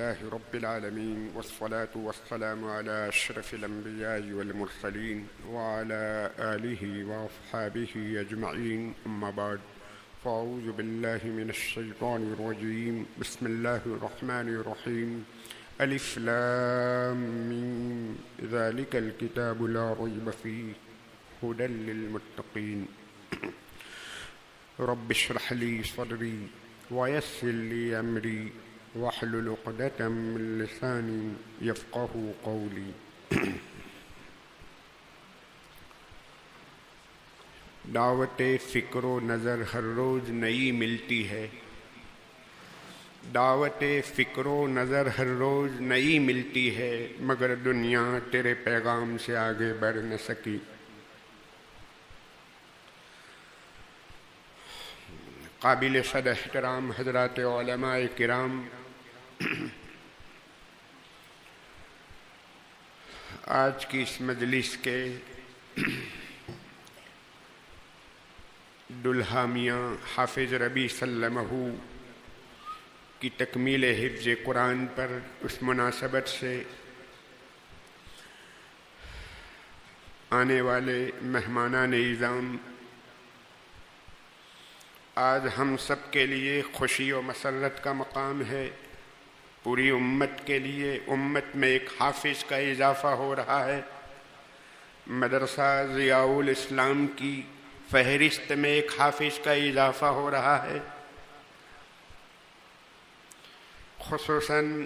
لله رب العالمين والصلاة والسلام على أشرف الأنبياء والمرسلين وعلى آله وأصحابه أجمعين أما بعد فأعوذ بالله من الشيطان الرجيم بسم الله الرحمن الرحيم ألف لام ميم ذلك الكتاب لا ريب فيه هدى للمتقين رب اشرح لي صدري ويسر لي أمري واحلل عقدة من لساني يفقهوا قولي. دعوت فکر و نظر ہر روز نئی ملتی ہے، دعوت فکر و نظر ہر روز نئی ملتی ہے، مگر دنیا تیرے پیغام سے آگے بڑھ نہ سکی. قابل صد احترام حضرات علماء کرام، آج کی اس مجلس کے دلہا میاں حافظ ربیع سلمہ کی تکمیل حفظ قرآن پر اس مناسبت سے آنے والے مہمانان اعظام، آج ہم سب کے لیے خوشی و مسرت کا مقام ہے. پوری امت کے لیے، امت میں ایک حافظ کا اضافہ ہو رہا ہے. مدرسہ ضیاء الاسلام کی فہرست میں ایک حافظ کا اضافہ ہو رہا ہے. خصوصاً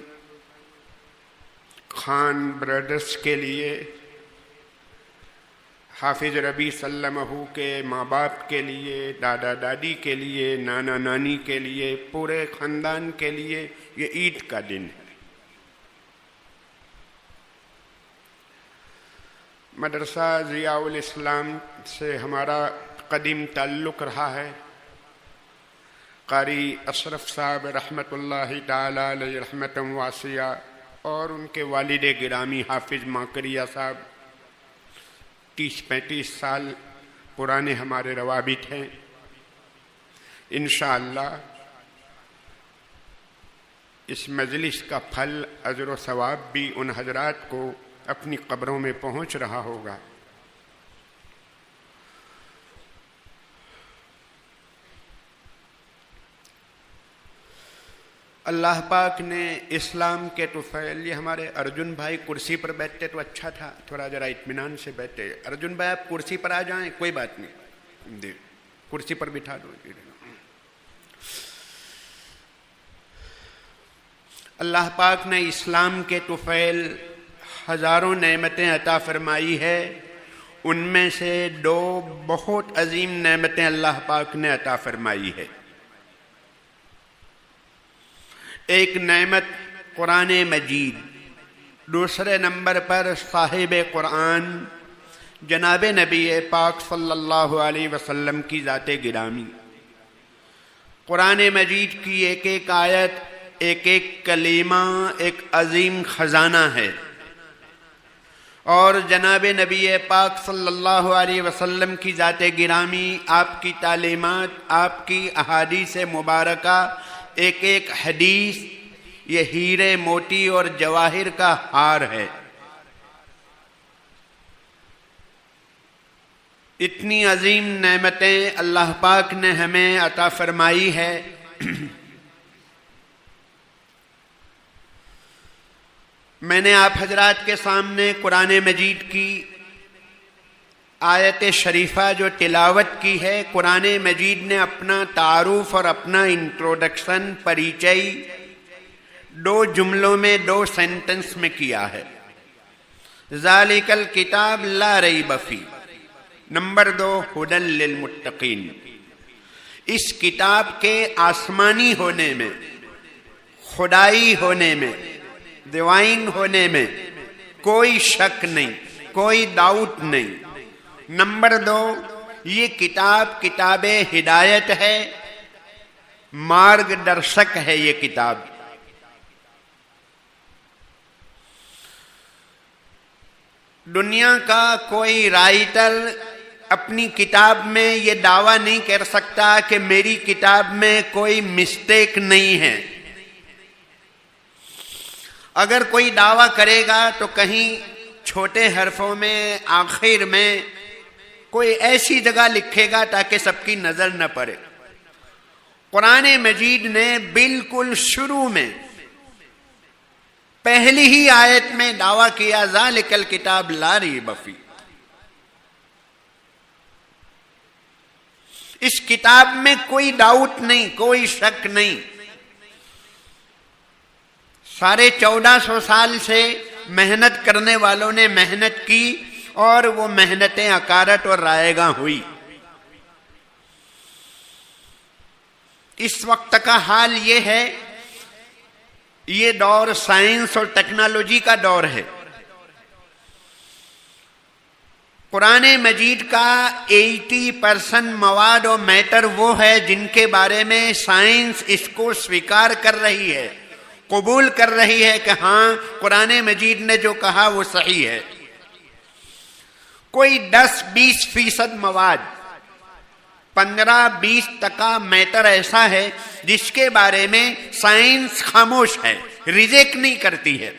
خان برادرز کے لیے، حافظ ربیع سلمہ کے ماں باپ کے لیے، دادا دادی کے لیے، نانا نانی کے لیے، پورے خاندان کے لیے یہ عید کا دن ہے. مدرسہ ضیاء الاسلام سے ہمارا قدیم تعلق رہا ہے. قاری اشرف صاحب رحمۃ اللہ تعالی علیہ رحمۃ واسعہ اور ان کے والد گرامی حافظ ماکریہ صاحب 30-35 سال پرانے ہمارے روابط ہیں. انشاءاللہ اس مجلس کا پھل، اجر و ثواب بھی ان حضرات کو اپنی قبروں میں پہنچ رہا ہوگا. اللہ پاک نے اسلام کے طفیل، یہ ہمارے ارجن بھائی کرسی پر بیٹھتے تو اچھا تھا، تھوڑا ذرا اطمینان سے بیٹھے. ارجن بھائی آپ کرسی پر آ جائیں، کوئی بات نہیں، کرسی پر بٹھا دو. اللہ پاک نے اسلام کے طفیل ہزاروں نعمتیں عطا فرمائی ہے. ان میں سے 2 بہت عظیم نعمتیں اللہ پاک نے عطا فرمائی ہے. ایک نعمت قرآن مجید، دوسرے نمبر پر صاحب قرآن جناب نبی پاک صلی اللہ علیہ وسلم کی ذات گرامی. قرآن مجید کی ایک ایک آیت، ایک ایک کلمہ ایک عظیم خزانہ ہے، اور جناب نبی پاک صلی اللہ علیہ وسلم کی ذات گرامی، آپ کی تعلیمات، آپ کی احادیث مبارکہ، ایک ایک حدیث یہ ہیرے موتی اور جواہر کا ہار ہے. اتنی عظیم نعمتیں اللہ پاک نے ہمیں عطا فرمائی ہے. میں نے آپ حضرات کے سامنے قرآن مجید کی آیت شریفہ جو تلاوت کی ہے، قرآن مجید نے اپنا تعارف اور اپنا انٹروڈکشن، پریچئی 2 جملوں میں، 2 سینٹنس میں کیا ہے. ذالک الکتاب لا ریب فیہ، نمبر 2 ھدی للمتقین. اس کتاب کے آسمانی ہونے میں، خدائی ہونے میں، ڈیوائن ہونے میں کوئی شک نہیں، کوئی ڈاؤٹ نہیں. نمبر 2 یہ کتاب ہدایت ہے، مارگ درشک ہے. یہ کتاب دنیا کا کوئی رائٹر اپنی کتاب میں یہ دعویٰ نہیں کر سکتا کہ میری کتاب میں کوئی مسٹیک نہیں ہے. اگر کوئی دعویٰ کرے گا تو کہیں چھوٹے حرفوں میں آخر میں کوئی ایسی جگہ لکھے گا تاکہ سب کی نظر نہ پڑے۔ قرآن مجید نے بالکل شروع میں پہلی ہی آیت میں دعویٰ کیا ذالک الکتاب لا ریب فیہ، اس کتاب میں کوئی ڈاؤٹ نہیں، کوئی شک نہیں۔ 1450 سال سے محنت کرنے والوں نے محنت کی اور وہ محنتیں اکارت اور رائے گاں ہوئی۔ اس وقت کا حال یہ ہے، یہ دور سائنس اور ٹیکنالوجی کا دور ہے۔ قرآن مجید کا 80% مواد اور میٹر وہ ہے جن کے بارے میں سائنس اس کو سویکار کر رہی ہے، قبول کر رہی ہے کہ ہاں قرآن مجید نے جو کہا وہ صحیح ہے۔ کوئی 10-20% مواد، 15-20% میٹر ایسا ہے جس کے بارے میں سائنس خاموش ہے، ریجیکٹ نہیں کرتی ہے،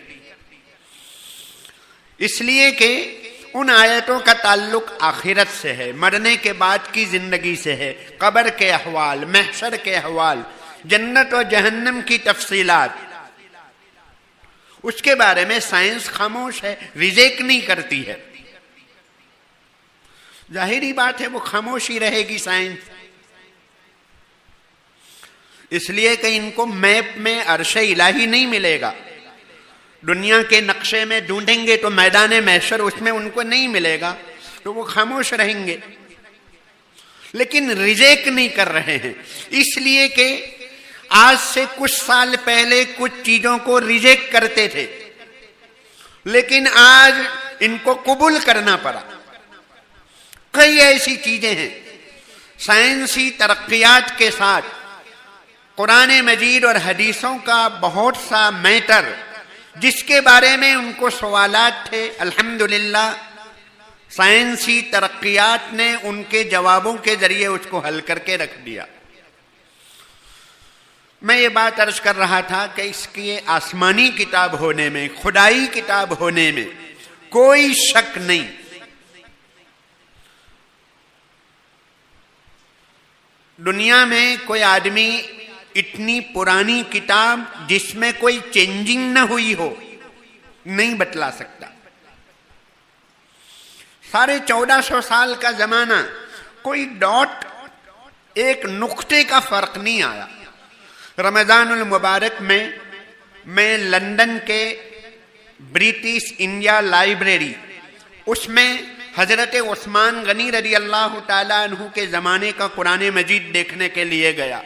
اس لیے کہ ان آیتوں کا تعلق آخرت سے ہے، مرنے کے بعد کی زندگی سے ہے، قبر کے احوال، محشر کے احوال، جنت و جہنم کی تفصیلات، اس کے بارے میں سائنس خاموش ہے، ریجیکٹ نہیں کرتی ہے۔ ظاہری بات ہے وہ خاموش ہی رہے گی سائنس، اس لیے کہ ان کو میپ میں عرش الہی نہیں ملے گا، دنیا کے نقشے میں ڈھونڈیں گے تو میدان محشر اس میں ان کو نہیں ملے گا، تو وہ خاموش رہیں گے، لیکن ریجیکٹ نہیں کر رہے ہیں، اس لیے کہ آج سے کچھ سال پہلے کچھ چیزوں کو ریجیکٹ کرتے تھے، لیکن آج ان کو قبول کرنا پڑا۔ کئی ایسی چیزیں ہیں سائنسی ترقیات کے ساتھ قرآن مجید اور حدیثوں کا بہت سا میٹر جس کے بارے میں ان کو سوالات تھے، الحمدللہ سائنسی ترقیات نے ان کے جوابوں کے ذریعے اس کو حل کر کے رکھ دیا۔ میں یہ بات عرض کر رہا تھا کہ اس کی آسمانی کتاب ہونے میں، خدائی کتاب ہونے میں کوئی شک نہیں۔ دنیا میں کوئی آدمی اتنی پرانی کتاب جس میں کوئی چینجنگ نہ ہوئی ہو نہیں بتلا سکتا۔ 1450 سال کا زمانہ، کوئی ڈاٹ، ایک نقطے کا فرق نہیں آیا۔ رمضان المبارک میں لندن کے برٹش انڈیا لائبریری، اس میں حضرت عثمان غنی رضی اللہ تعالیٰ عنہ کے زمانے کا قرآن مجید دیکھنے کے لیے گیا۔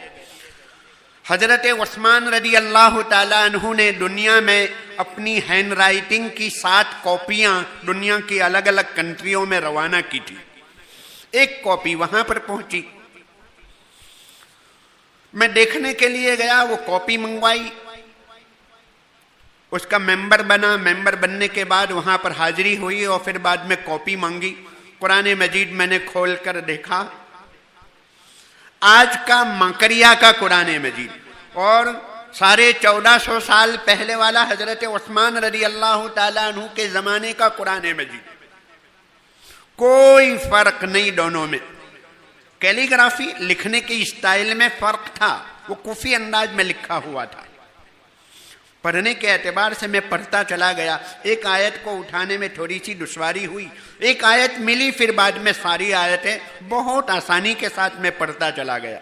حضرت عثمان رضی اللہ تعالیٰ عنہ نے دنیا میں اپنی ہینڈ رائٹنگ کی 7 کاپیاں دنیا کی الگ الگ کنٹریوں میں روانہ کی تھی۔ ایک کاپی وہاں پر پہنچی، میں دیکھنے کے لیے گیا، وہ کاپی منگوائی، اس کا ممبر بنا، ممبر بننے کے بعد وہاں پر حاضری ہوئی اور پھر بعد میں کاپی مانگی۔ قرآن مجید میں نے کھول کر دیکھا، آج کا مکریا کا قرآن مجید اور 1450 سال پہلے والا حضرت عثمان رضی اللہ تعالیٰ عنہ کے زمانے کا قرآن مجید، کوئی فرق نہیں دونوں میں۔ کیلیگرافی، لکھنے کی اسٹائل میں فرق تھا، وہ کوفی انداز میں لکھا ہوا تھا۔ پڑھنے کے اعتبار سے میں پڑھتا چلا گیا، ایک آیت کو اٹھانے میں تھوڑی سی دشواری ہوئی، ایک آیت ملی، پھر بعد میں ساری آیتیں بہت آسانی کے ساتھ میں پڑھتا چلا گیا،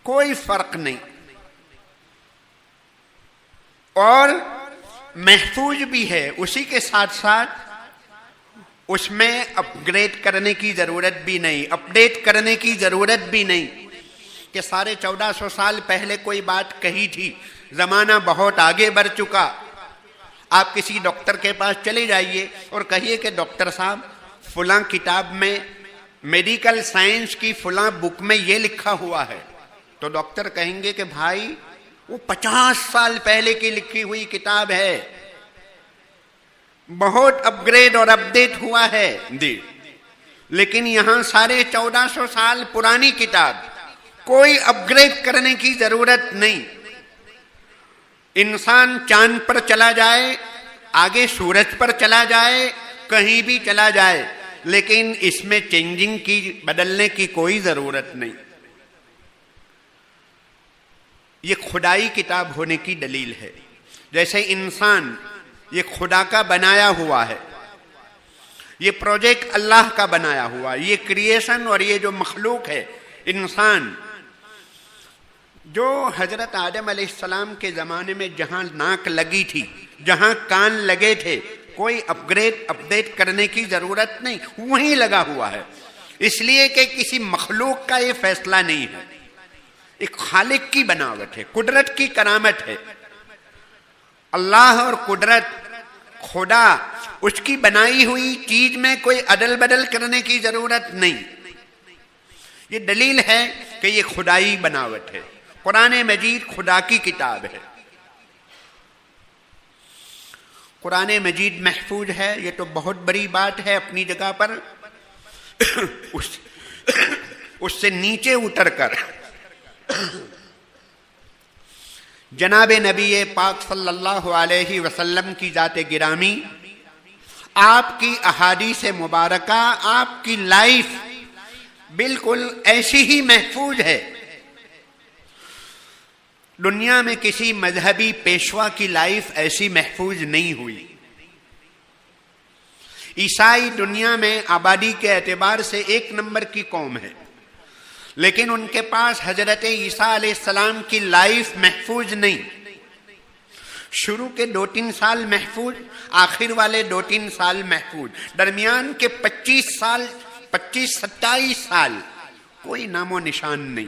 کوئی فرق نہیں، اور محفوظ بھی ہے۔ اسی کے ساتھ ساتھ اس میں اپ گریڈ کرنے کی ضرورت بھی نہیں، اپڈیٹ کرنے کی ضرورت بھی نہیں کہ 1450 سال پہلے کوئی بات کہی تھی، زمانہ بہت آگے بڑھ چکا۔ آپ کسی ڈاکٹر کے پاس چلے جائیے اور کہیے کہ ڈاکٹر صاحب فلاں کتاب میں، میڈیکل سائنس کی فلاں بک میں یہ لکھا ہوا ہے، تو ڈاکٹر کہیں گے کہ بھائی وہ 50 سال پہلے کی لکھی ہوئی کتاب ہے، بہت اپ گریڈ اور اپڈیٹ ہوا ہے جی، لیکن یہاں 1450 سال پرانی کتاب، کوئی اپ گریڈ کرنے کی ضرورت نہیں۔ انسان چاند پر چلا جائے، آگے سورج پر چلا جائے، کہیں بھی چلا جائے، لیکن اس میں چینجنگ کی، بدلنے کی کوئی ضرورت نہیں. یہ خدائی کتاب ہونے کی دلیل ہے. جیسے انسان یہ خدا کا بنایا ہوا ہے، یہ پروجیکٹ اللہ کا بنایا ہوا، یہ کریشن اور یہ جو مخلوق ہے انسان، جو حضرت آدم علیہ السلام کے زمانے میں جہاں ناک لگی تھی، جہاں کان لگے تھے، کوئی اپڈیٹ کرنے کی ضرورت نہیں، وہیں لگا ہوا ہے. اس لیے کہ کسی مخلوق کا یہ فیصلہ نہیں ہے، ایک خالق کی بناوٹ ہے، قدرت کی کرامت ہے. اللہ اور قدرت، خدا، اس کی بنائی ہوئی چیز میں کوئی عدل بدل کرنے کی ضرورت نہیں. یہ دلیل ہے کہ یہ خدائی بناوٹ ہے. قرآن مجید خدا کی کتاب ہے. قرآن مجید محفوظ ہے، یہ تو بہت بڑی بات ہے اپنی جگہ پر. اس سے نیچے اتر کر جناب نبی پاک صلی اللہ علیہ وسلم کی ذات گرامی، آپ کی احادیث مبارکہ، آپ کی لائف بالکل ایسی ہی محفوظ ہے. دنیا میں کسی مذہبی پیشوا کی لائف ایسی محفوظ نہیں ہوئی. عیسائی دنیا میں آبادی کے اعتبار سے 1 نمبر کی قوم ہے، لیکن ان کے پاس حضرت عیسیٰ علیہ السلام کی لائف محفوظ نہیں. شروع کے 2-3 سال محفوظ، آخر والے 2-3 سال محفوظ، درمیان کے 25-27 سال کوئی نام و نشان نہیں.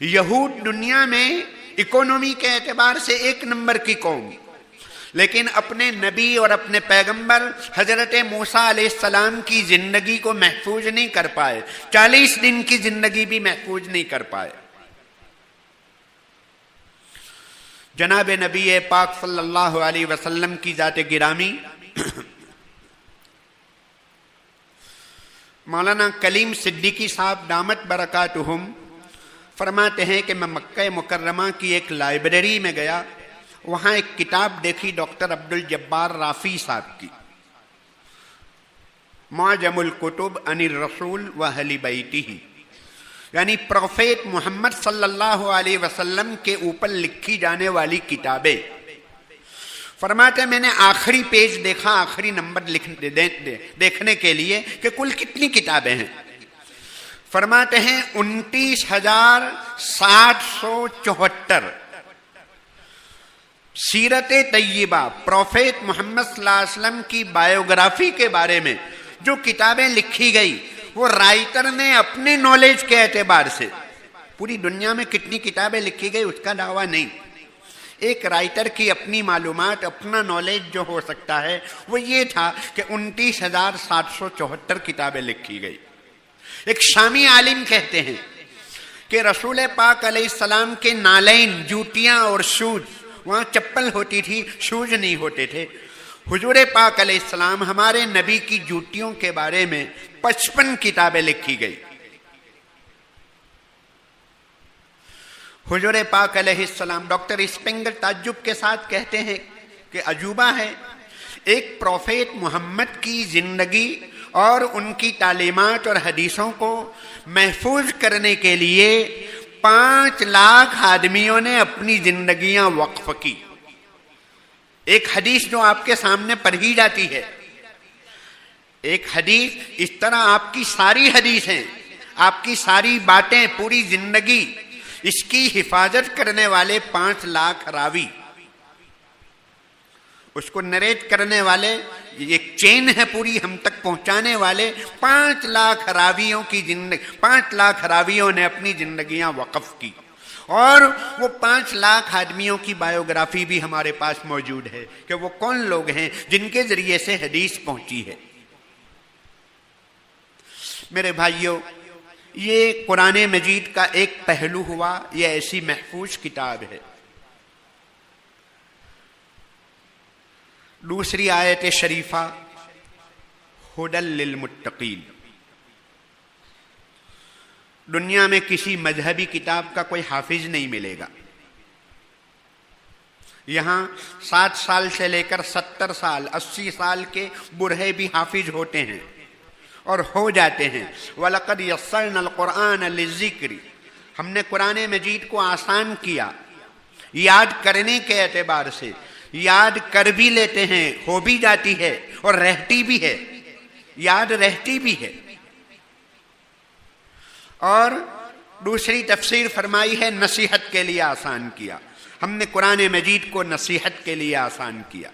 یہود دنیا میں اکانومی کے اعتبار سے 1 نمبر کی قوم، لیکن اپنے نبی اور اپنے پیغمبر حضرت موسیٰ علیہ السلام کی زندگی کو محفوظ نہیں کر پائے. 40 دن کی زندگی بھی محفوظ نہیں کر پائے. جناب نبی پاک صلی اللہ علیہ وسلم کی ذات گرامی مولانا کلیم صدیقی صاحب دامت برکاتہم فرماتے ہیں کہ میں مکہ مکرمہ کی ایک لائبریری میں گیا، وہاں ایک کتاب دیکھی ڈاکٹر عبد الجبار رافی صاحب کی، معجم الکتب عن الرسول و اہل بیتہ، یعنی پروفیٹ محمد صلی اللہ علیہ وسلم کے اوپر لکھی جانے والی کتابیں. فرماتے میں نے آخری پیج دیکھا، آخری نمبر دیکھنے کے لیے کہ کل کتنی کتابیں ہیں. فرماتے ہیں 29,774 سیرت طیبہ، پروفیٹ محمد صلی اللہ علیہ وسلم کی بایوگرافی کے بارے میں جو کتابیں لکھی گئی، وہ رائٹر نے اپنے نالج کے اعتبار سے، پوری دنیا میں کتنی کتابیں لکھی گئی اس کا دعویٰ نہیں، ایک رائٹر کی اپنی معلومات، اپنا نالج جو ہو سکتا ہے وہ یہ تھا کہ 29,774 کتابیں لکھی گئی. ایک شامی عالم کہتے ہیں کہ رسول پاک علیہ السلام کے نالین، جوتیاں اور شوز، وہاں چپل ہوتی تھی، شوز نہیں ہوتے تھے. حضور پاک علیہ السلام، ہمارے نبی کی جوتیوں کے بارے میں 55 کتابیں لکھی گئی. حضور پاک علیہ السلام، ڈاکٹر اسپنگر تعجب کے ساتھ کہتے ہیں کہ عجوبہ ہے، ایک پروفیٹ محمد کی زندگی اور ان کی تعلیمات اور حدیثوں کو محفوظ کرنے کے لیے 5 لاکھ آدمیوں نے اپنی زندگیاں وقف کی. ایک حدیث جو آپ کے سامنے پڑھی جاتی ہے، ایک حدیث، اس طرح آپ کی ساری حدیثیں، آپ کی ساری باتیں، پوری زندگی، اس کی حفاظت کرنے والے 5 لاکھ راوی، اس کو نریٹ کرنے والے، ایک چین ہے پوری ہم تک پہنچانے والے 5 لاکھ راویوں کی زندگی، 5 لاکھ راویوں نے اپنی زندگیاں وقف کی. اور وہ 5 لاکھ آدمیوں کی بایوگرافی بھی ہمارے پاس موجود ہے کہ وہ کون لوگ ہیں جن کے ذریعے سے حدیث پہنچی ہے. میرے بھائیوں، یہ قرآن مجید کا ایک پہلو ہوا، یہ ایسی محفوظ کتاب ہے. دوسری آیت شریفہ ہدی للمتقین. دنیا میں کسی مذہبی کتاب کا کوئی حافظ نہیں ملے گا، یہاں 7 سال سے لے کر 70 سال 80 سال کے بوڑھے بھی حافظ ہوتے ہیں اور ہو جاتے ہیں. وَلَقَدْ يَسَّرْنَا الْقُرْآنَ لِلذِّكْرِ، ہم نے قرآن مجید کو آسان کیا یاد کرنے کے اعتبار سے. یاد کر بھی لیتے ہیں، ہو بھی جاتی ہے اور رہتی بھی ہے، یاد رہتی بھی ہے. اور دوسری تفسیر فرمائی ہے نصیحت کے لیے آسان کیا. ہم نے قرآن مجید کو نصیحت کے لیے آسان کیا.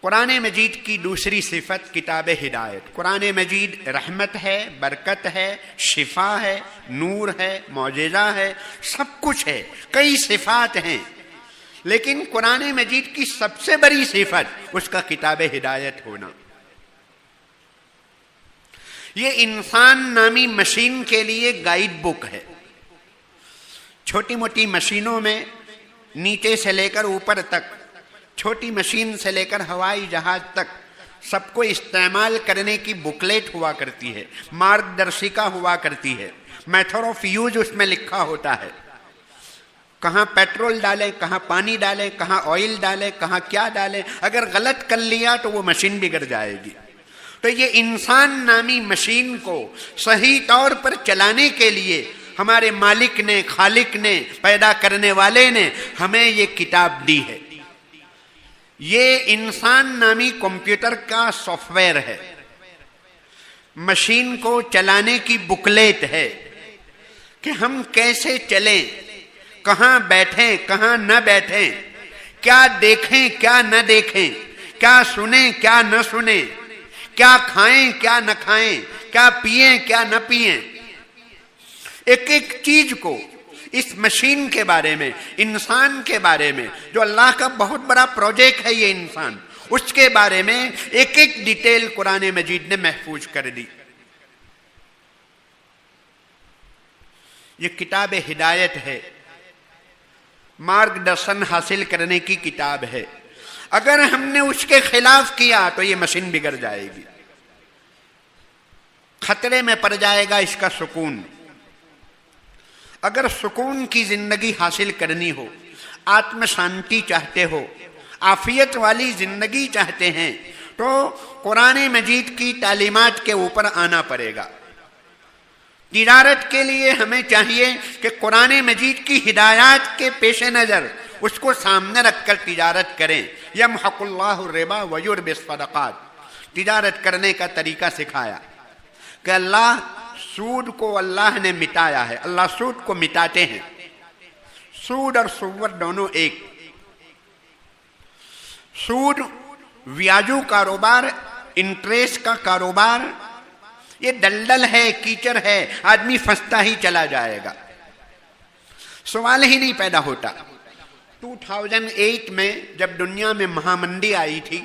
قرآن مجید کی دوسری صفت کتاب ہدایت. قرآن مجید رحمت ہے، برکت ہے، شفا ہے، نور ہے، معجزہ ہے، سب کچھ ہے، کئی صفات ہیں. لیکن قرآن مجید کی سب سے بڑی صفت اس کا کتاب ہدایت ہونا. یہ انسان نامی مشین کے لیے گائیڈ بک ہے. چھوٹی موٹی مشینوں میں نیچے سے لے کر اوپر تک، چھوٹی مشین سے لے کر ہوائی جہاز تک سب کو استعمال کرنے کی بکلیٹ ہوا کرتی ہے، مارگ درشکا ہوا کرتی ہے، میتھڈ آف یوز اس میں لکھا ہوتا ہے. کہاں پیٹرول ڈالیں، کہاں پانی ڈالیں، کہاں آئل ڈالیں، کہاں کیا ڈالیں. اگر غلط کر لیا تو وہ مشین بگڑ جائے گی. تو یہ انسان نامی مشین کو صحیح طور پر چلانے کے لیے ہمارے مالک نے، خالق نے، پیدا کرنے والے نے ہمیں یہ کتاب دی ہے. یہ انسان نامی کمپیوٹر کا سافٹ ویئر ہے، مشین کو چلانے کی بکلیٹ ہے کہ ہم کیسے چلیں، کہاں بیٹھیں، کہاں نہ بیٹھیں، کیا دیکھیں کیا نہ دیکھیں، کیا سنیں کیا نہ سنیں، کیا کھائیں کیا نہ کھائیں، کیا پئیں کیا نہ پئیں. ایک ایک چیز کو اس مشین کے بارے میں، انسان کے بارے میں، جو اللہ کا بہت بڑا پروجیکٹ ہے یہ انسان، اس کے بارے میں ایک ایک ڈیٹیل قرآن مجید نے محفوظ کر دی. یہ کتاب ہدایت ہے، مارگ درشن حاصل کرنے کی کتاب ہے. اگر ہم نے اس کے خلاف کیا تو یہ مشین بگڑ جائے گی، خطرے میں پڑ جائے گا اس کا سکون. اگر سکون کی زندگی حاصل کرنی ہو، آتم شانتی چاہتے ہو، عافیت والی زندگی چاہتے ہیں تو قرآن مجید کی تعلیمات کے اوپر آنا پڑے گا. تجارت کے لیے ہمیں چاہیے کہ قرآن مجید کی ہدایات کے پیش نظر اس کو سامنے رکھ کر تجارت کریں. یمحق اللہ الربا ویربی الصدقات. تجارت کرنے کا طریقہ سکھایا کہ سود کو اللہ نے مٹایا ہے، اللہ سود کو مٹاتے ہیں. سود اور سود دونوں ایک. سود ویاجو کاروبار، انٹریسٹ کا کاروبار، یہ دلدل ہے، کیچڑ ہے، آدمی پھنستا ہی چلا جائے گا، سوال ہی نہیں پیدا ہوتا. 2008 میں جب دنیا میں مہامندی آئی تھی،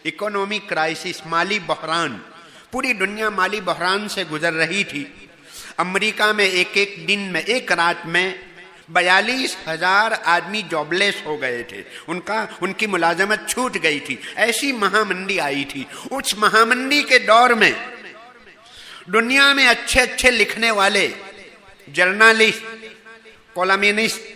اکنامک کرائسس، مالی بحران، پوری دنیا مالی بحران سے گزر رہی تھی. امریکہ میں ایک دن میں، ایک رات میں 42,000 آدمی جاب لیس ہو گئے تھے، ان کی ملازمت چھوٹ گئی تھی. ایسی مہامندی آئی تھی. اس مہامندی کے دور میں دنیا میں اچھے اچھے لکھنے والے جرنلسٹ، کالمنسٹ،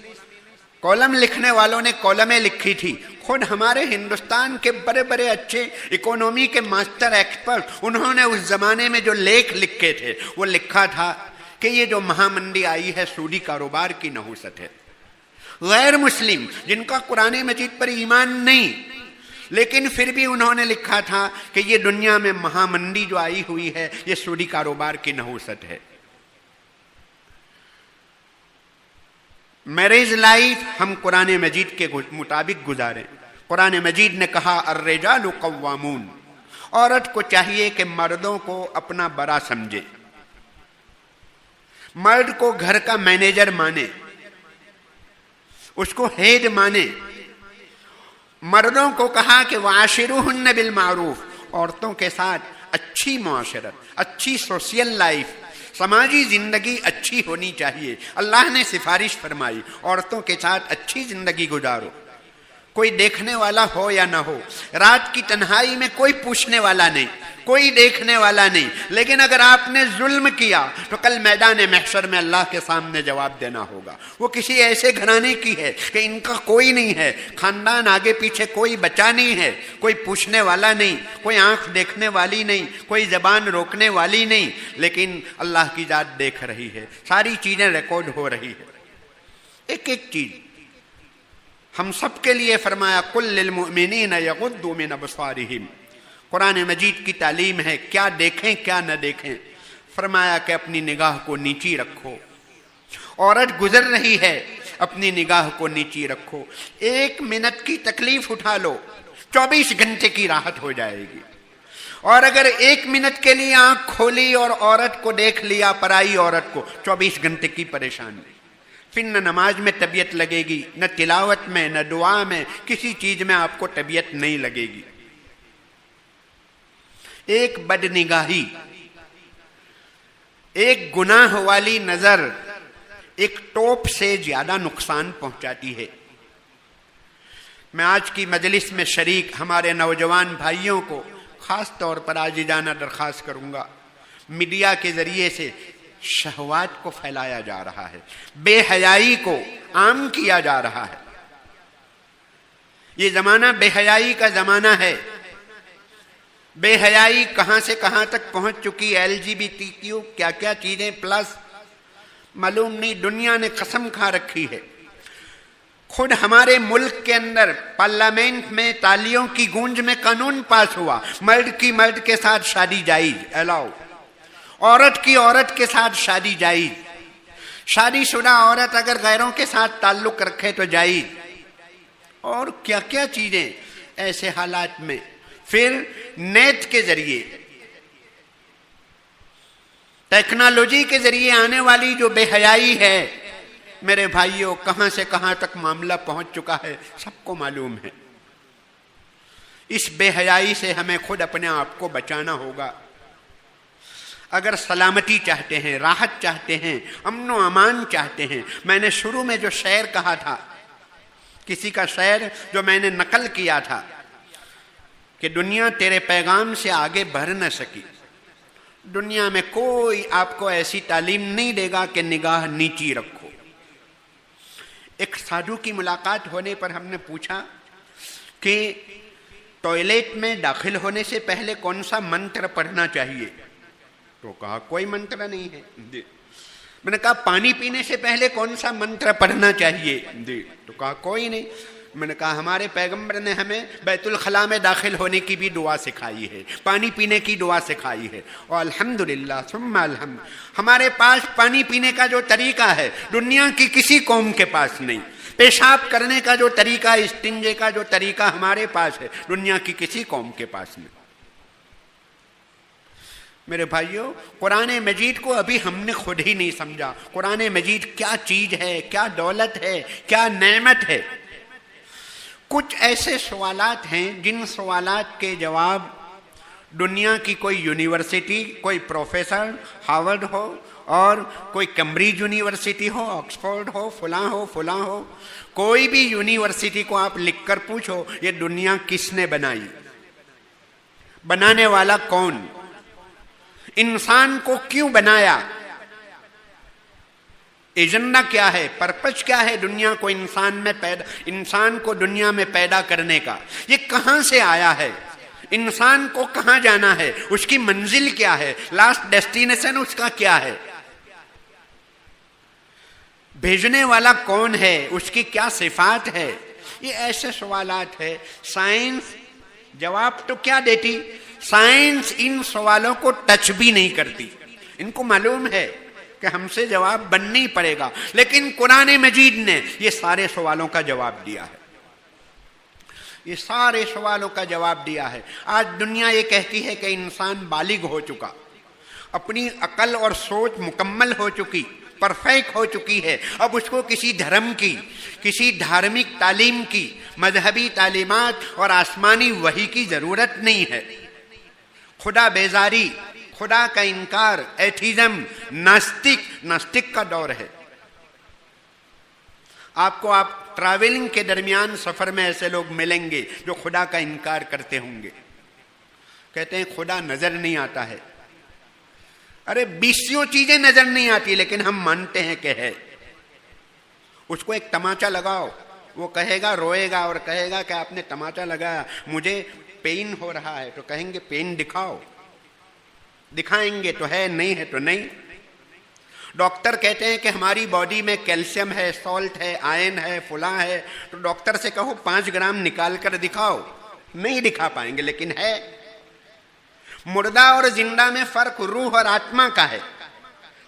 کالم لکھنے والوں نے کالمیں لکھی تھی. خود ہمارے ہندوستان کے بڑے بڑے اچھے اکانومی کے ماسٹر ایکسپرٹ، انہوں نے اس زمانے میں جو لیکھ لکھے تھے وہ لکھا تھا کہ یہ جو مہامندی آئی ہے سودی کاروبار کی نحوست ہے. غیر مسلم جن کا قرآن مجید پر ایمان نہیں، لیکن پھر بھی انہوں نے لکھا تھا کہ یہ دنیا میں مہامندی جو آئی ہوئی ہے یہ سودی کاروبار کی نحوست ہے. میرج لائف ہم قرآن مجید کے مطابق گزاریں. قرآن مجید نے کہا الرجال قوامون. عورت کو چاہیے کہ مردوں کو اپنا بڑا سمجھے، مرد کو گھر کا مینیجر مانے، اس کو ہیڈ مانے. مردوں کو کہا کہ وعاشروہن بالمعروف، عورتوں کے ساتھ اچھی معاشرت، اچھی سوشل لائف، سماجی زندگی اچھی ہونی چاہیے. اللہ نے سفارش فرمائی عورتوں کے ساتھ اچھی زندگی گزارو. کوئی دیکھنے والا ہو یا نہ ہو، رات کی تنہائی میں کوئی پوچھنے والا نہیں، کوئی دیکھنے والا نہیں، لیکن اگر آپ نے ظلم کیا تو کل میدان محشر میں اللہ کے سامنے جواب دینا ہوگا۔ وہ کسی ایسے گھرانے کی ہے کہ ان کا کوئی نہیں ہے، خاندان آگے پیچھے کوئی بچا نہیں ہے، کوئی پوچھنے والا نہیں، کوئی آنکھ دیکھنے والی نہیں، کوئی زبان روکنے والی نہیں، لیکن اللہ کی ذات دیکھ رہی ہے، ساری چیزیں ریکارڈ ہو رہی ہے۔ ایک ایک چیز ہم سب کے لیے فرمایا قل للمؤمنین یغضوا من ابصارہم، قرآن مجید کی تعلیم ہے، کیا دیکھیں کیا نہ دیکھیں۔ فرمایا کہ اپنی نگاہ کو نیچی رکھو، عورت گزر رہی ہے اپنی نگاہ کو نیچی رکھو، 1 منٹ کی تکلیف اٹھا لو 24 گھنٹے کی راحت ہو جائے گی، اور اگر 1 منٹ کے لیے آنکھ کھولی اور عورت کو دیکھ لیا، پرائی عورت کو، 24 گھنٹے کی پریشانی، پھر نہ نماز میں طبیعت لگے گی، نہ تلاوت میں، نہ دعا میں، کسی چیز میں آپ کو طبیعت نہیں لگے گی۔ ایک بد نگاہی، ایک گناہ والی نظر ایک ٹوپ سے زیادہ نقصان پہنچاتی ہے۔ میں آج کی مجلس میں شریک ہمارے نوجوان بھائیوں کو خاص طور پر عاجزانہ درخواست کروں گا، میڈیا کے ذریعے سے شہوات کو پھیلایا جا رہا ہے، بے حیائی کو عام کیا جا رہا ہے۔ یہ زمانہ بے حیائی کا زمانہ ہے۔ بے حیائی کہاں سے کہاں تک پہنچ چکی، LGBTQ کیا کیا چیزیں پلس معلوم نہیں، دنیا نے قسم کھا رکھی ہے۔ خود ہمارے ملک کے اندر پارلیمنٹ میں تالیوں کی گونج میں قانون پاس ہوا، مرد کی مرد کے ساتھ شادی جائز، الاؤ، عورت کی عورت کے ساتھ شادی جائز، شادی شدہ عورت اگر غیروں کے ساتھ تعلق رکھے تو جائز، اور کیا کیا چیزیں ایسے حالات میں۔ پھر نیٹ کے ذریعے، ٹیکنالوجی کے ذریعے آنے والی جو بے حیائی ہے، میرے بھائیوں کہاں سے کہاں تک معاملہ پہنچ چکا ہے سب کو معلوم ہے۔ اس بے حیائی سے ہمیں خود اپنے آپ کو بچانا ہوگا۔ اگر سلامتی چاہتے ہیں، راحت چاہتے ہیں، امن و امان چاہتے ہیں، میں نے شروع میں جو شعر کہا تھا، کسی کا شعر جو میں نے نقل کیا تھا کہ دنیا تیرے پیغام سے آگے بڑھ نہ سکی، دنیا میں کوئی آپ کو ایسی تعلیم نہیں دے گا کہ نگاہ نیچی رکھو۔ ایک سادھو کی ملاقات ہونے پر ہم نے پوچھا کہ ٹوائلٹ میں داخل ہونے سے پہلے کون سا منتر پڑھنا چاہیے، تو کہا کوئی منتر نہیں ہے۔ میں نے کہا پانی پینے سے پہلے کون سا منتر پڑھنا چاہیے، تو کہا کوئی نہیں۔ میں نے کہا ہمارے پیغمبر نے ہمیں بیت الخلاء میں داخل ہونے کی بھی دعا سکھائی ہے، پانی پینے کی دعا سکھائی ہے، اور الحمدللہ ثم الحمد ہمارے پاس پانی پینے کا جو طریقہ ہے دنیا کی کسی قوم کے پاس نہیں، پیشاب کرنے کا جو طریقہ، استنجے کا جو طریقہ ہمارے پاس ہے دنیا کی کسی قوم کے پاس نہیں۔ میرے بھائیوں، قرآن مجید کو ابھی ہم نے خود ہی نہیں سمجھا، قرآن مجید کیا چیز ہے، کیا دولت ہے، کیا نعمت ہے۔ کچھ ایسے سوالات ہیں جن سوالات کے جواب دنیا کی کوئی یونیورسٹی، کوئی پروفیسر ہارورڈ ہو اور کوئی کیمبرج یونیورسٹی ہو، آکسفورڈ ہو، فلاں ہو، کوئی بھی یونیورسٹی کو آپ لکھ کر پوچھو یہ دنیا کس نے بنائی، بنانے والا کون، انسان کو کیوں بنایا، ایجنڈا کیا ہے، پرپس کیا ہے دنیا کو انسان کو دنیا میں پیدا کرنے کا، یہ کہاں سے آیا ہے، انسان کو کہاں جانا ہے، اس کی منزل کیا ہے، لاسٹ ڈیسٹینیشن اس کا کیا ہے، بھیجنے والا کون ہے، اس کی کیا صفات ہے۔ یہ ایسے سوالات ہے، سائنس جواب تو کیا دیتی، سائنس ان سوالوں کو ٹچ بھی نہیں کرتی، ان کو معلوم ہے کہ ہم سے جواب بننا ہی پڑے گا، لیکن قرآن مجید نے یہ سارے سوالوں کا جواب دیا ہے، یہ سارے سوالوں کا جواب دیا ہے۔ آج دنیا یہ کہتی ہے کہ انسان بالغ ہو چکا، اپنی عقل اور سوچ مکمل ہو چکی، پرفیکٹ ہو چکی ہے، اب اس کو کسی دھرم کی، کسی دھارمک تعلیم کی، مذہبی تعلیمات اور آسمانی وحی کی ضرورت نہیں ہے۔ خدا بیزاری، خدا کا انکار، ایتھیزم، ناستک کا دور ہے۔ آپ ٹریولنگ کے درمیان سفر میں ایسے لوگ ملیں گے جو خدا کا انکار کرتے ہوں گے، کہتے ہیں خدا نظر نہیں آتا ہے۔ ارے 20 چیزیں نظر نہیں آتی لیکن ہم مانتے ہیں کہ ہے۔ اس کو ایک تماچا لگاؤ، وہ کہے گا، روئے گا اور کہے گا کہ آپ نے تماچا لگایا، مجھے پین ہو رہا ہے، تو کہیں گے پین دکھاؤ، دکھائیں گے تو ہے، نہیں ہے تو نہیں۔ ڈاکٹر کہتے ہیں کہ ہماری باڈی میں کیلشیم ہے، سالٹ ہے، آئرن ہے، فلاں ہے، تو ڈاکٹر سے کہو 5 گرام نکال کر دکھاؤ، نہیں دکھا پائیں گے لیکن ہے۔ مردہ اور زندہ میں فرق روح اور آتما کا ہے،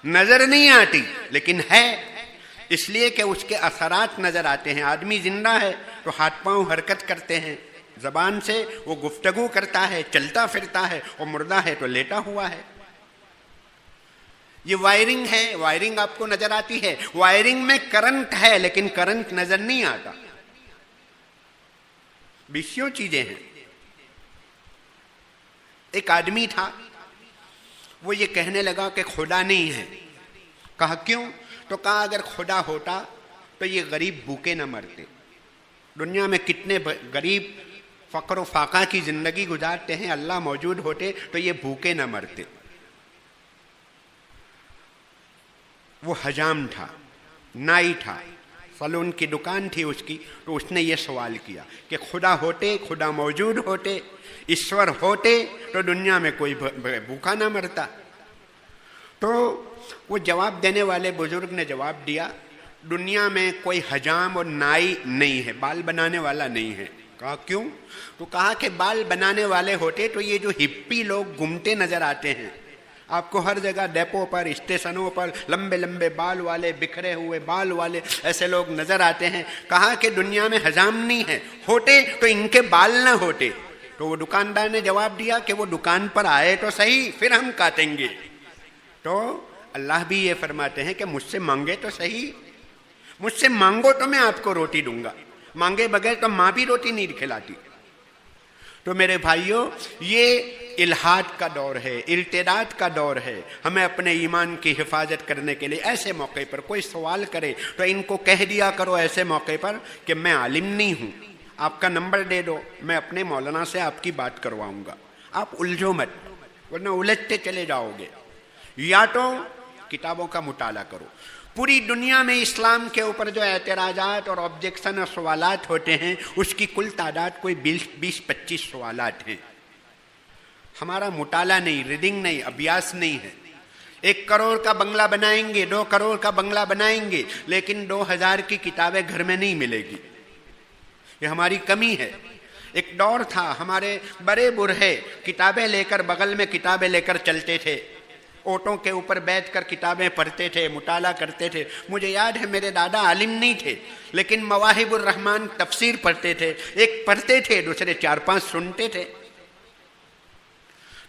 نظر نہیں آتی لیکن ہے، اس لیے کہ اس کے اثرات نظر آتے ہیں۔ آدمی زندہ ہے تو ہاتھ پاؤں حرکت کرتے ہیں، زبان سے وہ گفتگو کرتا ہے، چلتا پھرتا ہے، اور مردہ ہے تو لیٹا ہوا ہے۔ یہ وائرنگ ہے، وائرنگ آپ کو نظر آتی ہے، وائرنگ میں کرنٹ ہے لیکن کرنٹ نظر نہیں آتا۔ 20 چیزیں ہیں۔ ایک آدمی تھا، وہ یہ کہنے لگا کہ خدا نہیں ہے۔ کہا کیوں؟ تو کہا اگر خدا ہوتا تو یہ غریب بھوکے نہ مرتے۔ دنیا میں کتنے غریب فقر و فاقہ کی زندگی گزارتے ہیں، اللہ موجود ہوتے تو یہ بھوکے نہ مرتے۔ وہ حجام تھا، نائی تھا، سلون کی دکان تھی اس کی، تو اس نے یہ سوال کیا کہ خدا ہوتے، خدا موجود ہوتے، ایشور ہوتے تو دنیا میں کوئی بھوکا نہ مرتا۔ تو وہ جواب دینے والے بزرگ نے جواب دیا، دنیا میں کوئی حجام اور نائی نہیں ہے، بال بنانے والا نہیں ہے۔ کہا کیوں؟ تو کہا کہ بال بنانے والے ہوتے تو یہ جو ہپی لوگ گھومتے نظر آتے ہیں آپ کو ہر جگہ، ڈیپو پر، اسٹیشنوں پر، لمبے لمبے بال والے، بکھرے ہوئے بال والے ایسے لوگ نظر آتے ہیں۔ کہا کہ دنیا میں حجام نہیں ہے، ہوتے تو ان کے بال نہ ہوتے۔ تو وہ دکاندار نے جواب دیا کہ وہ دکان پر آئے تو صحیح، پھر ہم کاٹیں گے۔ تو اللہ بھی یہ فرماتے ہیں کہ مجھ سے مانگے تو صحیح، مجھ سے مانگو تو میں آپ کو روٹی دوں گا، مانگے بغیر تو ماں بھی روٹی نہیں کھلاتی۔ تو میرے بھائیوں، یہ الحاد کا دور ہے، ارتداد کا دور ہے۔ ہمیں اپنے ایمان کی حفاظت کرنے کے لیے ایسے موقع پر کوئی سوال کرے تو ان کو کہہ دیا کرو ایسے موقع پر کہ میں عالم نہیں ہوں، آپ کا نمبر دے دو، میں اپنے مولانا سے آپ کی بات کرواؤں گا، آپ الجھو مت، ورنہ الجھتے چلے جاؤ گے۔ یا تو کتابوں کا مطالعہ کرو۔ پوری دنیا میں اسلام کے اوپر جو اعتراضات اور آبجیکشن اور سوالات ہوتے ہیں اس کی کل تعداد کوئی 20-25 سوالات ہیں۔ ہمارا مطالعہ نہیں، ریڈنگ نہیں، ابیاس نہیں ہے۔ 1 کروڑ کا بنگلہ بنائیں گے، 2 کروڑ کا بنگلہ بنائیں گے، لیکن 2000 کی کتابیں گھر میں نہیں ملے گی، یہ ہماری کمی ہے۔ ایک دور تھا ہمارے بڑے بوڑھے کتابیں لے کر، بغل میں کتابیں لے کر چلتے تھے، اوٹوں کے اوپر بیٹھ کر کتابیں پڑھتے تھے، مطالعہ کرتے تھے۔ مجھے یاد ہے میرے دادا عالم نہیں تھے لیکن مواہب الرحمن تفسیر پڑھتے تھے، ایک پڑھتے تھے دوسرے 4-5 سنتے تھے۔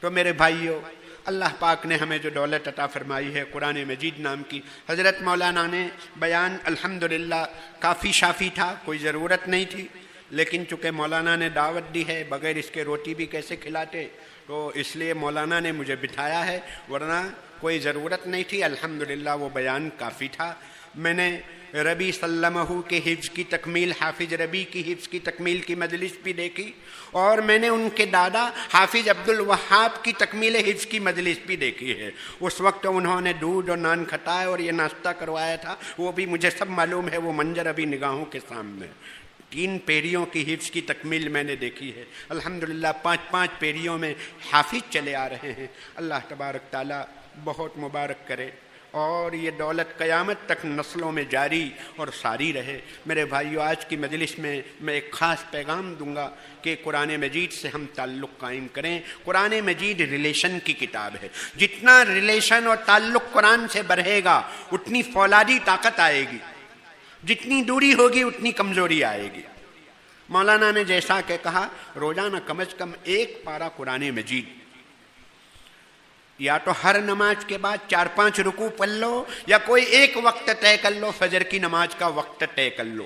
تو میرے بھائیوں، اللہ پاک نے ہمیں جو دولت عطا فرمائی ہے قرآن مجید نام کی، حضرت مولانا نے بیان الحمدللہ کافی شافی تھا، کوئی ضرورت نہیں تھی، لیکن چونکہ مولانا نے دعوت دی ہے، بغیر اس کے روٹی بھی کیسے کھلاتے، تو اس لیے مولانا نے مجھے بٹھایا ہے، ورنہ کوئی ضرورت نہیں تھی۔ الحمدللہ وہ بیان کافی تھا۔ میں نے ربی سلمہ کے حفظ کی تکمیل، حافظ ربی کی حفظ کی تکمیل کی مجلس بھی دیکھی، اور میں نے ان کے دادا حافظ عبدالوہاب کی تکمیل حفظ کی مجلس بھی دیکھی ہے۔ اس وقت انہوں نے دودھ اور نان کھٹائے اور یہ ناشتہ کروایا تھا، وہ بھی مجھے سب معلوم ہے، وہ منظر ابھی نگاہوں کے سامنے۔ 3 پیریوں کی حفظ کی تکمیل میں نے دیکھی ہے۔ الحمدللہ 5 پیریوں میں حافظ چلے آ رہے ہیں۔ اللہ تبارک تعالیٰ بہت مبارک کرے اور یہ دولت قیامت تک نسلوں میں جاری اور ساری رہے۔ میرے بھائیو، آج کی مجلس میں میں ایک خاص پیغام دوں گا کہ قرآن مجید سے ہم تعلق قائم کریں۔ قرآن مجید ریلیشن کی کتاب ہے، جتنا ریلیشن اور تعلق قرآن سے بڑھے گا اتنی فولادی طاقت آئے گی، جتنی دوری ہوگی اتنی کمزوری آئے گی۔ مولانا نے جیسا کہ کہا، روزانہ کم از کم 1 پارہ قرآن مجید، یا تو ہر نماز کے بعد 4-5 رکوع پڑھ لو، یا کوئی ایک وقت طے کر لو، فجر کی نماز کا وقت طے کر لو۔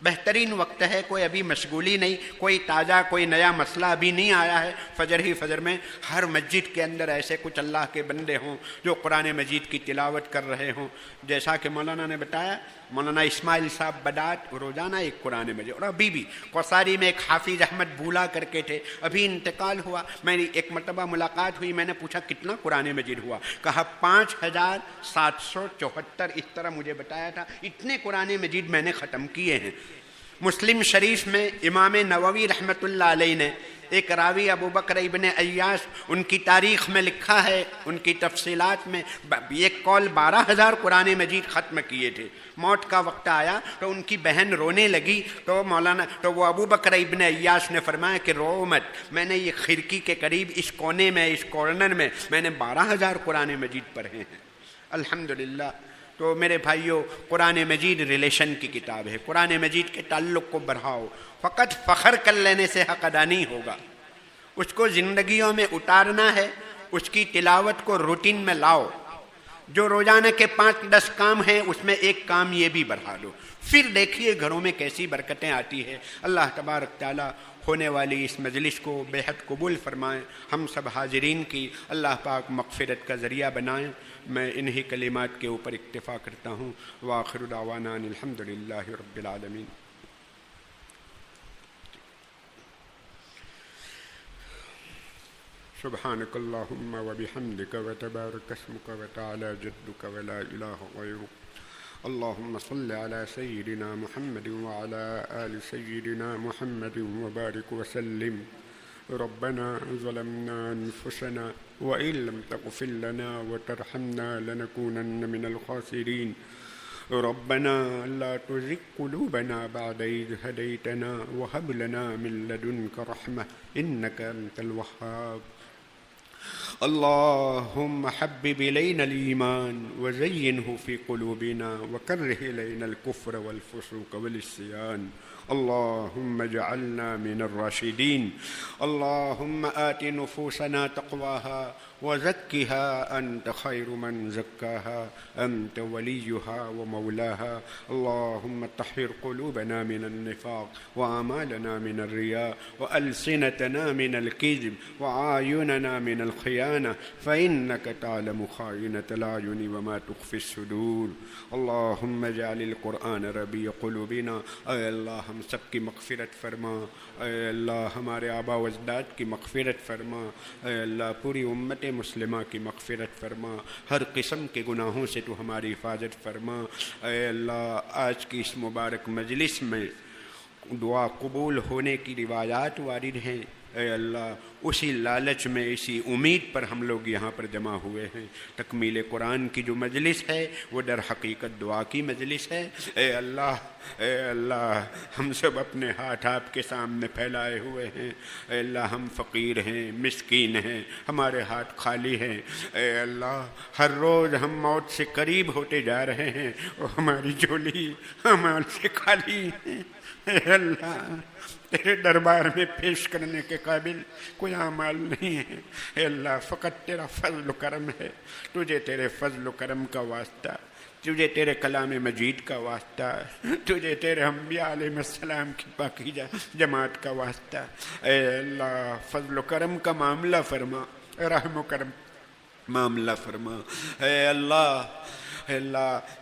بہترین وقت ہے، کوئی ابھی مشغولی نہیں، کوئی تازہ کوئی نیا مسئلہ ابھی نہیں آیا ہے. فجر ہی فجر میں ہر مسجد کے اندر ایسے کچھ اللہ کے بندے ہوں جو قرآن مجید کی تلاوت کر رہے ہوں. جیسا کہ مولانا نے بتایا، مولانا اسماعیل صاحب بدات روزانہ ایک قرآن مجید، اور ابھی بھی کوساری میں ایک حافظ احمد بھولا کر کے تھے، ابھی انتقال ہوا. میری ایک مرتبہ ملاقات ہوئی، میں نے پوچھا کتنا قرآن مجید ہوا؟ کہا 5774. اس طرح مجھے بتایا تھا، اتنے قرآن مجید میں نے ختم کیے ہیں. مسلم شریف میں امام نووی رحمۃ اللہ علیہ نے ایک راوی ابو بکر ابن ایاس، ان کی تاریخ میں لکھا ہے، ان کی تفصیلات میں ایک قول 12,000 قرآن مجید ختم کیے تھے. موت کا وقت آیا تو ان کی بہن رونے لگی، تو وہ ابو بکر ابن ایاس نے فرمایا کہ رو مت، میں نے یہ کھڑکی کے قریب اس کونے میں، اس کارنر میں نے 12,000 قرآن مجید پڑھے ہیں. الحمدللہ. تو میرے بھائیوں، قرآن مجید ریلیشن کی کتاب ہے. قرآن مجید کے تعلق کو بڑھاؤ. فقط فخر کر لینے سے حق ادا نہیں ہوگا، اس کو زندگیوں میں اتارنا ہے. اس کی تلاوت کو روٹین میں لاؤ. جو روزانہ کے 5-10 کام ہیں اس میں ایک کام یہ بھی بڑھا لو، پھر دیکھیے گھروں میں کیسی برکتیں آتی ہے. اللہ تبارک تعالیٰ ہونے والی اس مجلس کو بے حد قبول فرمائیں. ہم سب حاضرین کی اللہ پاک مغفرت کا ذریعہ بنائیں. میں انہی کلمات کے اوپر اکتفا کرتا ہوں. وآخر دعوانا الحمد للہ رب العالمین. سبحانک اللہم وبحمدک وتبارک اسمک وتعالی جدک ولا الہ غیرک. اللهم صل على سيدنا محمد وعلى آل سيدنا محمد وبارك وسلم. ربنا ظلمنا أنفسنا وإن لم تغفر لنا وترحمنا لنكونن من الخاسرين. ربنا لا تزغ قلوبنا بعد إذ هديتنا وهب لنا من لدنك رحمة إنك أنت الوهاب. اللهم حبب إلينا الإيمان وزينه في قلوبنا وكره إلينا الكفر والفسوق والعصيان. اللهم اجعلنا من الراشدين. اللهم آت نفوسنا تقواها وزكها أنت خير من زكاها أنت وليها ومولاها. اللهم طهر قلوبنا من النفاق وأعمالنا من الرياء وألسنتنا من الكذب وأعيننا من الخيانة فإنك تعلم خائنة الأعين وما تخفي الصدور. اللهم اجعل القرآن ربيع قلوبنا. اے اللہ ہم سب کی مغفرت فرما. اے اللہ ہمارے آبا و اجداد کی مغفرت فرما. اے اللہ پوری امت مسلمہ کی مغفرت فرما. ہر قسم کے گناہوں سے تو ہماری حفاظت فرما. اے اللہ آج کی اس مبارک مجلس میں دعا قبول ہونے کی روایات وارد ہیں. اے اللہ اسی لالچ میں، اسی امید پر ہم لوگ یہاں پر جمع ہوئے ہیں. تکمیل قرآن کی جو مجلس ہے وہ در حقیقت دعا کی مجلس ہے. اے اللہ ہم سب اپنے ہاتھ آپ کے سامنے پھیلائے ہوئے ہیں. اے اللہ ہم فقیر ہیں، مسکین ہیں، ہمارے ہاتھ خالی ہیں. اے اللہ ہر روز ہم موت سے قریب ہوتے جا رہے ہیں اور ہماری جھولی ہمارے سے خالی ہے. اے اللہ تیرے دربار میں پیش کرنے کے قابل کوئی اعمال نہیں ہے. اے اللہ فقط تیرا فضل و کرم ہے. تجھے تیرے فضل و کرم کا واسطہ، تجھے تیرے کلام مجید کا واسطہ، تجھے تیرے انبیاء علیہ السلام کی پاکیزہ جماعت کا واسطہ. اے اللہ فضل و کرم کا معاملہ فرما، رحم و کرم معاملہ فرما. اے اللہ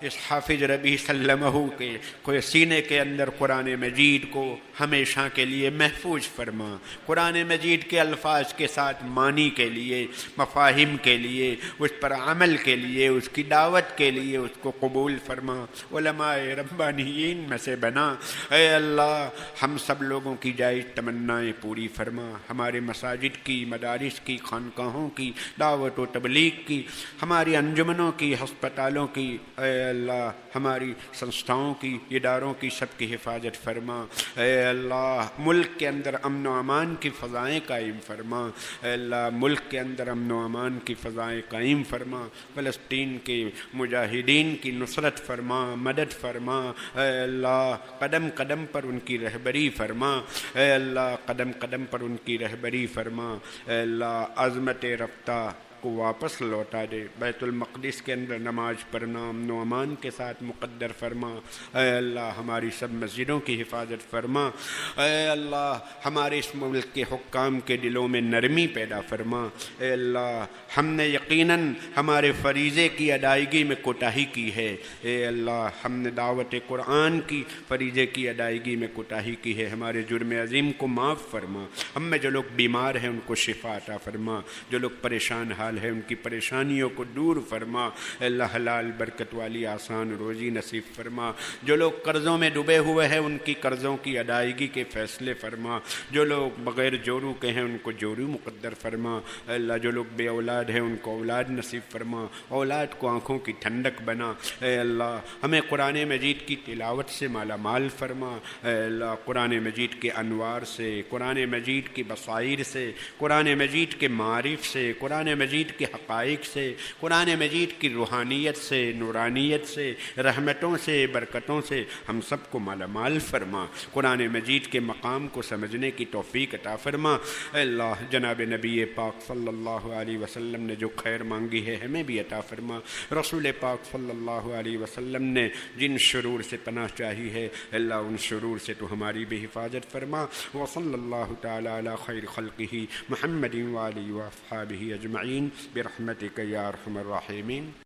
اس حافظ ربیع سلمہ کے کوئی سینے کے اندر قرآن مجید کو ہمیشہ کے لیے محفوظ فرما. قرآن مجید کے الفاظ کے ساتھ معنی کے لیے، مفاہیم کے لیے، اس پر عمل کے لیے، اس کی دعوت کے لیے اس کو قبول فرما. علماء ربانیین میں سے بنا. اے اللہ ہم سب لوگوں کی جائز تمنائیں پوری فرما. ہمارے مساجد کی، مدارس کی، خانقاہوں کی، دعوت و تبلیغ کی، ہماری انجمنوں کی، ہسپتالوں کی، اے اللہ ہماری سنستھاؤں کی، اداروں کی سب کی حفاظت فرما. اے اللہ ملک کے اندر امن و امان کی فضائیں قائم فرما. اے اللہ ملک کے اندر امن و امان کی فضائیں قائم فرما. فلسطین کے مجاہدین کی نصرت فرما، مدد فرما. اے اللہ قدم قدم پر ان کی رہبری فرما. اے اللہ قدم قدم پر ان کی رہبری فرما. اے اللہ عظمت رفتہ کو واپس لوٹا دے، بیت المقدس کے اندر نماز پڑھنا امن و امان کے ساتھ مقدر فرما۔ اے اللہ ہماری سب مسجدوں کی حفاظت فرما۔ اے اللہ ہمارے اس ملک کے حکام کے دلوں میں نرمی پیدا فرما۔ اے اللہ ہم نے یقیناً ہمارے فریضے کی ادائیگی میں کوتاہی کی ہے۔ اے اللہ ہم نے دعوت قرآن کی فریضے کی ادائیگی میں کوتاہی کی ہے، ہمارے جرم عظیم کو معاف فرما۔ ہم میں جو لوگ بیمار ہیں ان کو شفا عطا فرما، جو لوگ پریشان حال ہیں ان کی پریشانیوں کو دور فرما۔ اے اللہ حلال برکت والی آسان روزی نصیب فرما۔ جو لوگ قرضوں میں ڈوبے ہوئے ہیں ان کی قرضوں کی ادائیگی کے فیصلے فرما۔ جو لوگ بغیر جورو کے ہیں ان کو جورو مقدر فرما۔ اے اللہ جو لوگ بے اولاد ہیں ان کو اولاد نصیب فرما، اولاد کو آنکھوں کی ٹھنڈک بنا۔ اے اللہ ہمیں قرآن مجید کی تلاوت سے مالا مال فرما۔ اے اللہ قرآن مجید کے انوار سے، قرآن مجید کی بصائر سے، قرآن مجید کے معارف سے، قرآن مجید کے حقائق سے، قرآن مجید کی روحانیت سے، نورانیت سے، رحمتوں سے، برکتوں سے ہم سب کو مالا مال فرما۔ قرآن مجید کے مقام کو سمجھنے کی توفیق عطا فرما۔ اے اللہ جناب نبی پاک صلی اللہ علیہ وسلم نے جو خیر مانگی ہے ہمیں بھی عطا فرما۔ رسول پاک صلی اللہ علیہ وسلم نے جن شرور سے پناہ چاہی ہے اللہ ان شرور سے تو ہماری بھی حفاظت فرما۔ وصلی اللہ تعالی علی خیر خلقہ محمد وآلہ واصحابہ اجمعین برحمتک یا ارحم الراحمین۔